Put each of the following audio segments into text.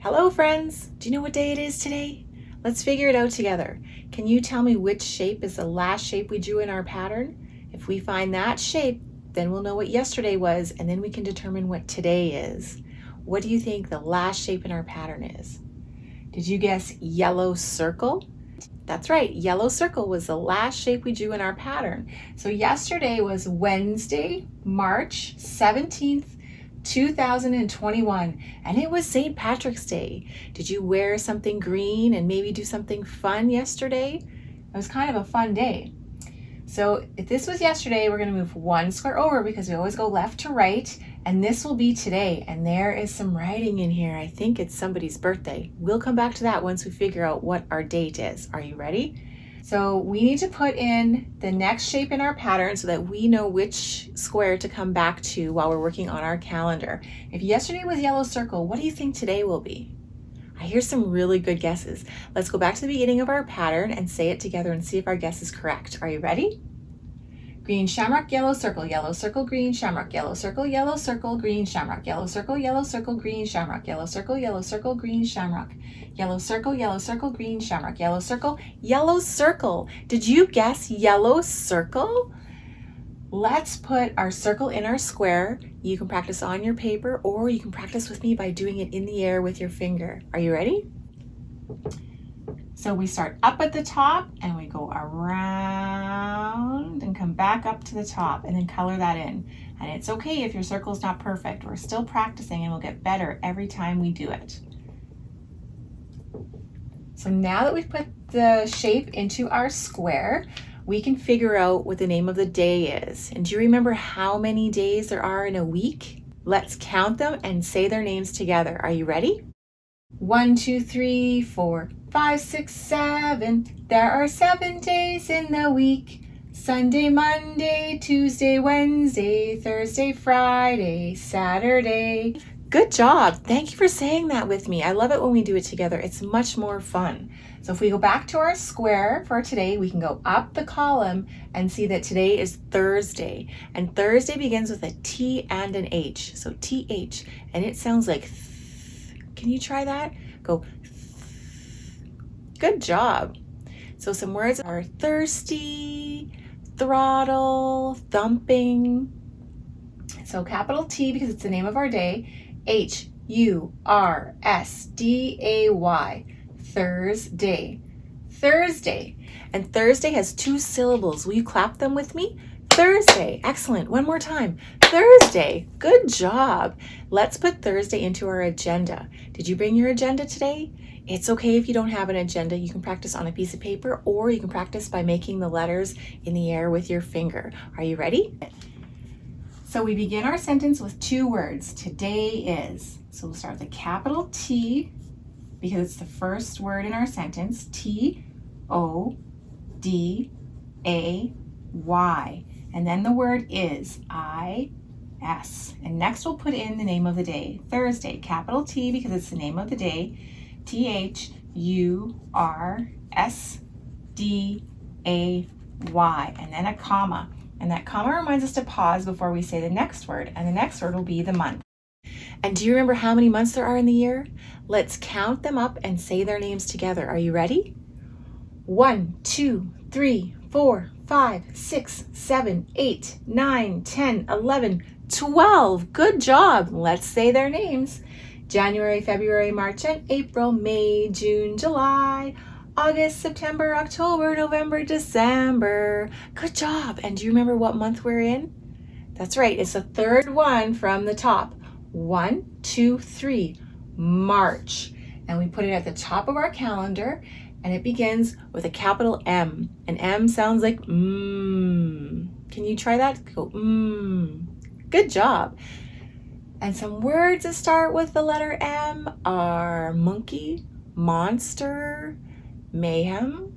Hello friends! Do you know what day it is today? Let's figure it out together. Can you tell me which shape is the last shape we drew in our pattern? If we find that shape, then we'll know what yesterday was, and then we can determine what today is. What do you think the last shape in our pattern is? Did you guess yellow circle? That's right, yellow circle was the last shape we drew in our pattern. So yesterday was Wednesday, March 17th, 2021, and it was St. Patrick's Day. Did you wear something green and maybe do something fun yesterday? It was kind of a fun day. So if this was yesterday, we're going to move one square over because we always go left to right, and this will be today. And there is some writing in here. I think it's somebody's birthday. We'll come back to that once we figure out what our date is. Are you ready? So we need to put in the next shape in our pattern so that we know which square to come back to while we're working on our calendar. If yesterday was yellow circle, what do you think today will be? I hear some really good guesses. Let's go back to the beginning of our pattern and say it together and see if our guess is correct. Are you ready? Green shamrock, yellow circle, green shamrock, yellow circle, green shamrock, yellow circle, green shamrock, yellow circle, green shamrock, yellow circle, green shamrock, yellow circle. Did you guess yellow circle? Let's put our circle in our square. You can practice on your paper or you can practice with me by doing it in the air with your finger. Are you ready? So we start up at the top and we go around and come back up to the top and then color that in. And it's okay if your circle's not perfect. We're still practicing and we'll get better every time we do it. So now that we've put the shape into our square, we can figure out what the name of the day is. And do you remember how many days there are in a week? Let's count them and say their names together. Are you ready? 1, 2, 3, 4, 5, 6, 7. There are 7 days in the week. Sunday, Monday, Tuesday, Wednesday, Thursday, Friday, Saturday. Good job. Thank you for saying that with me. I love it when we do it together. It's much more fun. So if we go back to our square for today, we can go up the column and see that today is Thursday. And Thursday begins with a T and an H. So TH. And it sounds like th. Can you try that? Go th. Good job. So some words are thirsty, throttle, thumping. So capital T because it's the name of our day. H-U-R-S-D-A-Y. Thursday. Thursday. And Thursday has 2 syllables. Will you clap them with me? Thursday. Excellent. One more time. Thursday. Good job. Let's put Thursday into our agenda. Did you bring your agenda today? It's okay if you don't have an agenda. You can practice on a piece of paper or you can practice by making the letters in the air with your finger. Are you ready? So we begin our sentence with 2 words. Today is. So we'll start with a capital T because it's the first word in our sentence. T-O-D-A-Y. And then the word is, I-S. And next we'll put in the name of the day, Thursday. Capital T because it's the name of the day, T-H-U-R-S-D-A-Y. And then a comma. And that comma reminds us to pause before we say the next word. And the next word will be the month. And do you remember how many months there are in the year? Let's count them up and say their names together. Are you ready? 1, 2, 3, 4, 5, 6, 7, 8, 9, 10, 11, 12. Good job. Let's say their names. January, February, March, and April, May, June, July, August, September, October, November, December. Good job. And do you remember what month we're in? That's right. It's the third one from the top. 1, 2, 3, March. And we put it at the top of our calendar. And it begins with a capital M. And M sounds like mmm. Can you try that? Go mmm. Good job. And some words that start with the letter M are monkey, monster, mayhem.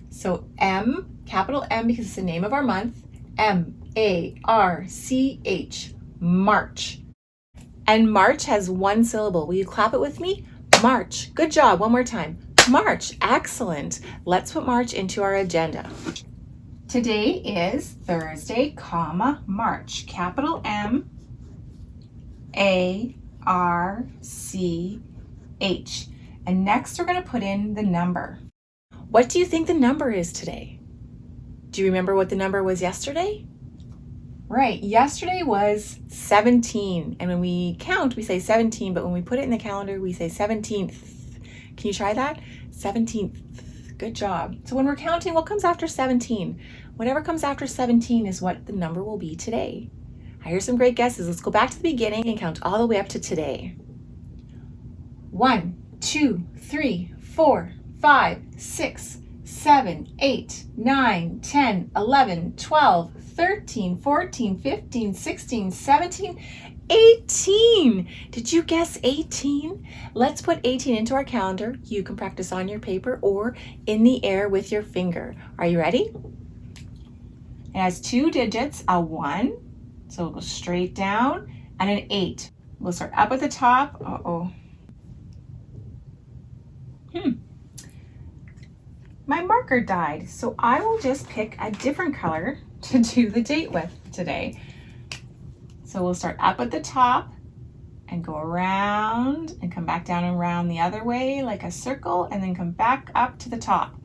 So M, capital M because it's the name of our month. M-A-R-C-H, March. And March has 1 syllable. Will you clap it with me? March. Good job. One more time. March. Excellent. Let's put March into our agenda. Today is Thursday, comma, March. Capital M, A, R, C, H. And next we're going to put in the number. What do you think the number is today? Do you remember what the number was yesterday? Right, yesterday was 17. And when we count, we say 17, but when we put it in the calendar, we say 17th. Can you try that? 17th. Good job. So when we're counting, what comes after 17? Whatever comes after 17 is what the number will be today. I hear some great guesses. Let's go back to the beginning and count all the way up to today. 1, 2, 3, 4, 5, 6, 7, 8, 9, 10, 11, 12, 13, 14, 15, 16, 17, 18. Did you guess 18? Let's put 18 into our calendar. You can practice on your paper or in the air with your finger. Are you ready? It has 2 digits, a 1, so we'll go straight down, and an 8. We'll start up at the top. My marker died, so I will just pick a different color to do the date with today. So we'll start up at the top and go around and come back down and around the other way like a circle, and then come back up to the top.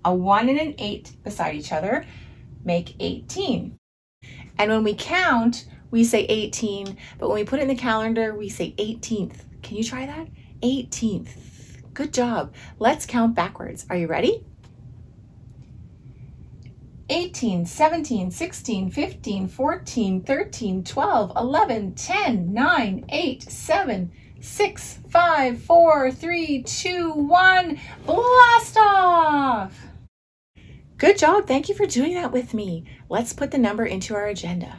A 1 and an 8 beside each other make 18. And when we count, we say 18, but when we put it in the calendar, we say 18th. Can you try that? 18th. Good job. Let's count backwards. Are you ready? 18, 17, 16, 15, 14, 13, 12, 11, 10, 9, 8, 7, 6, 5, 4, 3, 2, 1. Blast off! Good job. Thank you for doing that with me. Let's put the number into our agenda.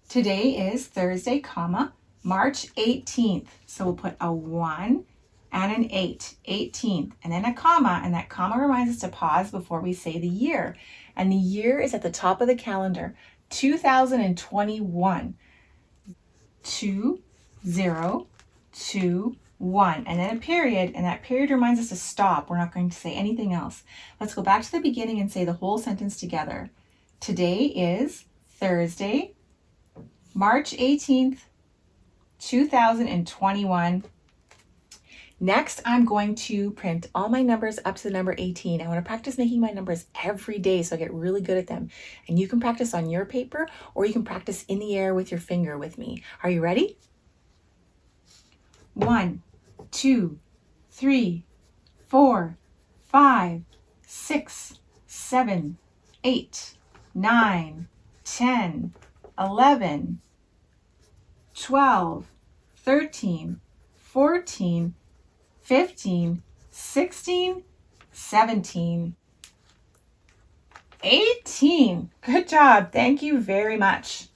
Today is Thursday, March 18th. So we'll put a 1 and an 8, 18th, and then a comma, and that comma reminds us to pause before we say the year. And the year is at the top of the calendar, 2021. 2, 0, 2, 1, and then a period, and that period reminds us to stop. We're not going to say anything else. Let's go back to the beginning and say the whole sentence together. Today is Thursday, March 18th, 2021. Next, I'm going to print all my numbers up to the number 18. I want to practice making my numbers every day so I get really good at them. And you can practice on your paper, or you can practice in the air with your finger with me. Are you ready? 1, 2, 3, 4, 5, 6, 7, 8, 9, 10, 11, 12, 13, 14, 15, 16, 17, 18. Good job. Thank you very much.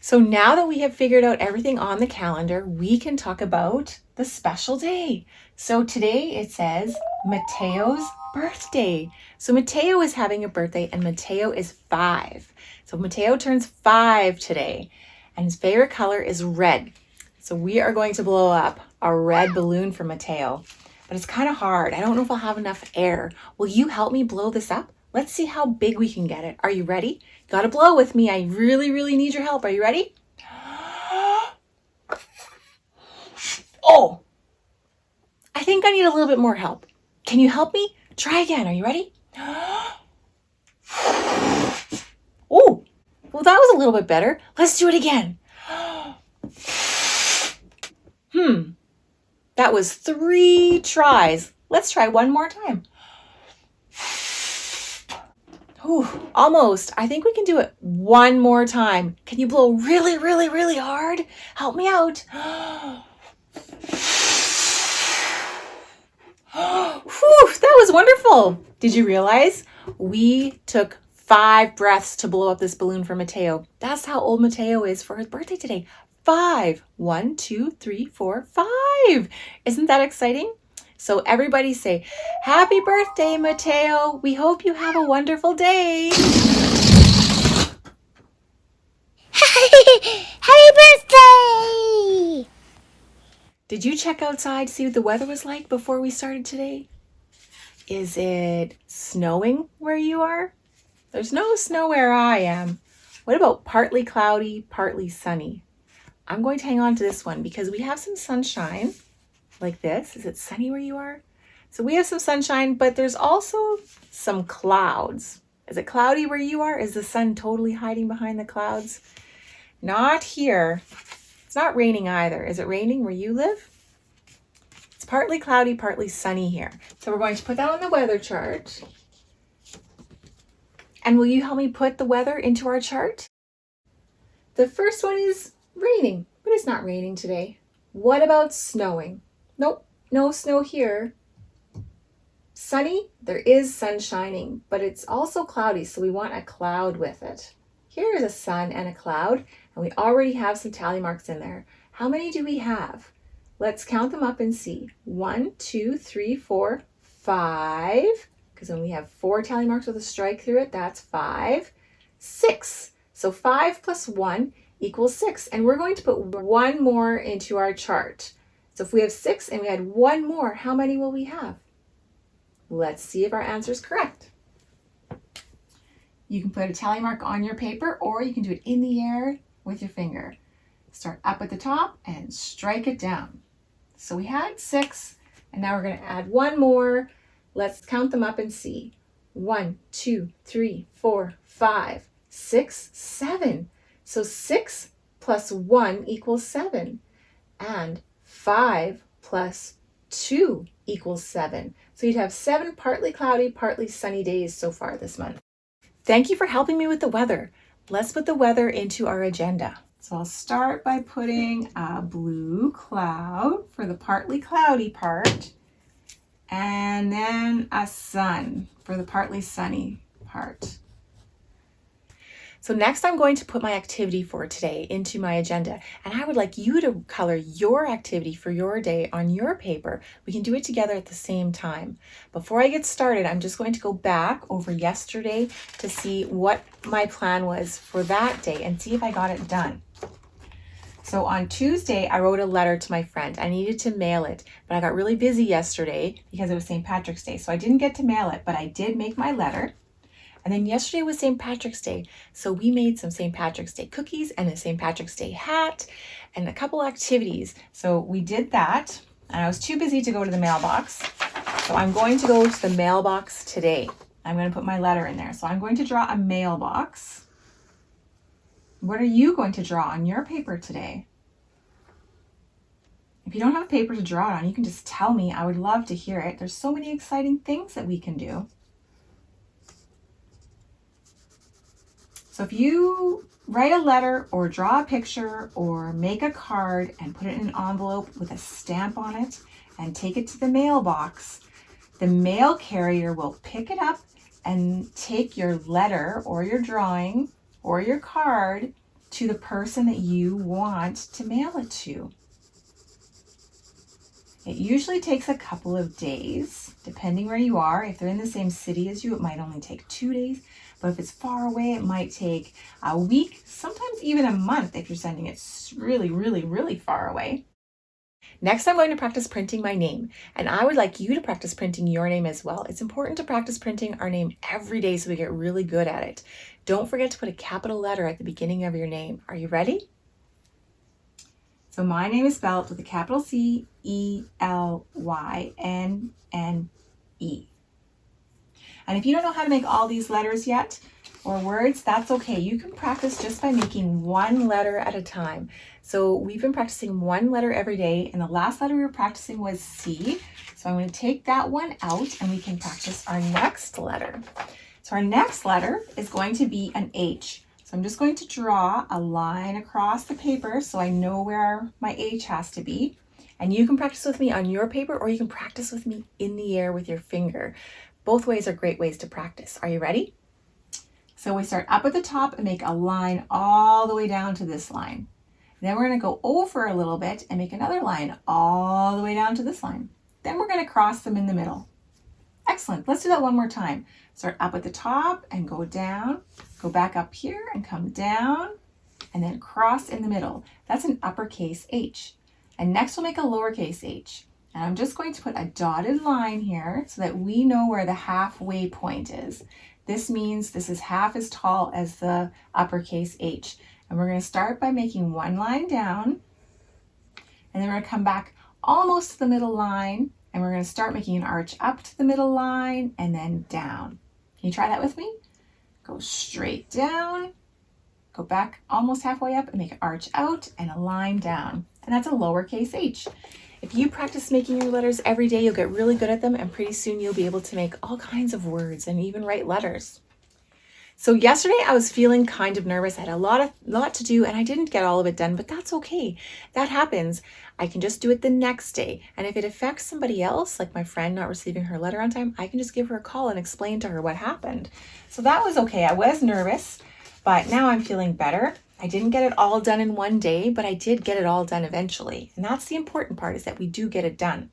So now that we have figured out everything on the calendar, we can talk about the special day. So today it says Mateo's birthday. So Mateo is having a birthday, and Mateo is 5. So Mateo turns 5 today, and his favorite color is red. So we are going to blow up a red balloon for Mateo, but it's kind of hard. I don't know if I'll have enough air. Will you help me blow this up? Let's see how big we can get it. Are you ready? Gotta blow with me. I really, really need your help. Are you ready? Oh, I think I need a little bit more help. Can you help me? Try again. Are you ready? Oh, well, that was a little bit better. Let's do it again. That was 3 tries. Let's try one more time. Ooh, almost. I think we can do it one more time. Can you blow really, really, really hard? Help me out. Whew, that was wonderful. Did you realize we took 5 breaths to blow up this balloon for Mateo? That's how old Mateo is for his birthday today. 5. 1, 2, 3, 4, 5. Isn't that exciting? So everybody say, happy birthday, Mateo. We hope you have a wonderful day. Happy birthday! Did you check outside to see what the weather was like before we started today? Is it snowing where you are? There's no snow where I am. What about partly cloudy, partly sunny? I'm going to hang on to this one because we have some sunshine like this. Is it sunny where you are? So we have some sunshine, but there's also some clouds. Is it cloudy where you are? Is the sun totally hiding behind the clouds? Not here. It's not raining either. Is it raining where you live? It's partly cloudy, partly sunny here. So we're going to put that on the weather chart. And will you help me put the weather into our chart? The first one is raining, but it's not raining today. What about snowing? Nope, no snow here. Sunny, there is sun shining, but it's also cloudy, so we want a cloud with it. Here is a sun and a cloud, and we already have some tally marks in there. How many do we have? Let's count them up and see. 1, 2, 3, 4, 5, because when we have 4 tally marks with a strike through it, that's 5. 6. So 5 plus 1 equals 6, and we're going to put one more into our chart. So if we have 6 and we add one more, how many will we have? Let's see if our answer is correct. You can put a tally mark on your paper, or you can do it in the air with your finger. Start up at the top and strike it down. So we had 6, and now we're going to add one more. Let's count them up and see. 1, 2, 3, 4, 5, 6, 7. So 6 plus 1 equals 7. And 5 plus 2 equals 7. So you'd have 7 partly cloudy, partly sunny days so far this month. Thank you for helping me with the weather. Let's put the weather into our agenda. So I'll start by putting a blue cloud for the partly cloudy part, and then a sun for the partly sunny part. So next I'm going to put my activity for today into my agenda, and I would like you to color your activity for your day on your paper. We can do it together at the same time. Before I get started, I'm just going to go back over yesterday to see what my plan was for that day and see if I got it done. So on Tuesday, I wrote a letter to my friend. I needed to mail it, but I got really busy yesterday because it was St. Patrick's Day, so I didn't get to mail it, but I did make my letter. And then yesterday was St. Patrick's Day, so we made some St. Patrick's Day cookies and a St. Patrick's Day hat and a couple activities. So we did that, and I was too busy to go to the mailbox. So I'm going to go to the mailbox today. I'm going to put my letter in there. So I'm going to draw a mailbox. What are you going to draw on your paper today? If you don't have a paper to draw it on, you can just tell me. I would love to hear it. There's so many exciting things that we can do. So if you write a letter or draw a picture or make a card and put it in an envelope with a stamp on it and take it to the mailbox, the mail carrier will pick it up and take your letter or your drawing or your card to the person that you want to mail it to. It usually takes a couple of days, depending where you are. If they're in the same city as you, it might only take 2 days. But if it's far away, it might take a week, sometimes even a month if you're sending it really, really, really far away. Next, I'm going to practice printing my name, and I would like you to practice printing your name as well. It's important to practice printing our name every day so we get really good at it. Don't forget to put a capital letter at the beginning of your name. Are you ready? So my name is spelled with a capital C-E-L-Y-N-N-E. And if you don't know how to make all these letters yet, or words, that's okay. You can practice just by making one letter at a time. So we've been practicing one letter every day, and the last letter we were practicing was C. So I'm going to take that one out, and we can practice our next letter. So our next letter is going to be an H. So I'm just going to draw a line across the paper so I know where my H has to be. And you can practice with me on your paper, or you can practice with me in the air with your finger. Both ways are great ways to practice. Are you ready? So we start up at the top and make a line all the way down to this line. Then we're going to go over a little bit and make another line all the way down to this line. Then we're going to cross them in the middle. Excellent. Let's do that one more time. Start up at the top and go down, go back up here and come down, and then cross in the middle. That's an uppercase H. And next we'll make a lowercase h. And I'm just going to put a dotted line here so that we know where the halfway point is. This means this is half as tall as the uppercase H. And we're going to start by making one line down, and then we're going to come back almost to the middle line, and we're going to start making an arch up to the middle line and then down. Can you try that with me? Go straight down, go back almost halfway up and make an arch out and a line down. And that's a lowercase h. If you practice making your letters every day, you'll get really good at them, and pretty soon you'll be able to make all kinds of words and even write letters. So yesterday I was feeling kind of nervous. I had a lot to do and I didn't get all of it done, but that's okay. That happens. I can just do it the next day. And if it affects somebody else, like my friend not receiving her letter on time, I can just give her a call and explain to her what happened. So that was okay. I was nervous, but now I'm feeling better. I didn't get it all done in one day, but I did get it all done eventually. And that's the important part, is that we do get it done.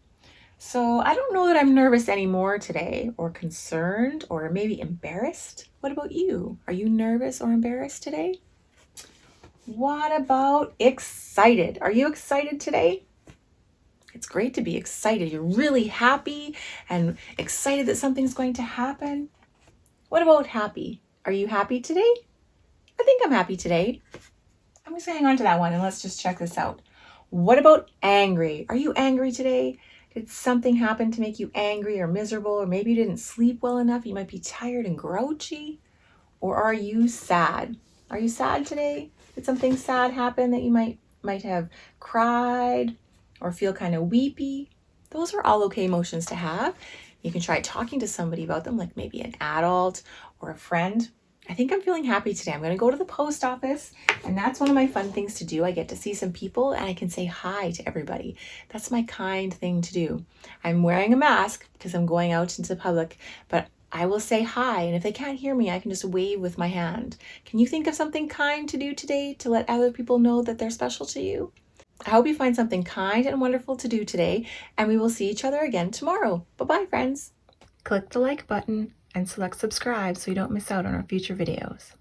So I don't know that I'm nervous anymore today, or concerned, or maybe embarrassed. What about you? Are you nervous or embarrassed today? What about excited? Are you excited today? It's great to be excited. You're really happy and excited that something's going to happen. What about happy? Are you happy today? I think I'm happy today. I'm just going to hang on to that one and let's just check this out. What about angry? Are you angry today? Did something happen to make you angry or miserable, or maybe you didn't sleep well enough? You might be tired and grouchy. Or are you sad? Are you sad today? Did something sad happen that you might have cried or feel kind of weepy? Those are all okay emotions to have. You can try talking to somebody about them, like maybe an adult or a friend. I think I'm feeling happy today. I'm going to go to the post office, and that's one of my fun things to do. I get to see some people and I can say hi to everybody. That's my kind thing to do. I'm wearing a mask because I'm going out into the public, but I will say hi, and if they can't hear me, I can just wave with my hand. Can you think of something kind to do today to let other people know that they're special to you? I hope you find something kind and wonderful to do today, and we will see each other again tomorrow. Bye-bye, friends. Click the like button and select subscribe so you don't miss out on our future videos.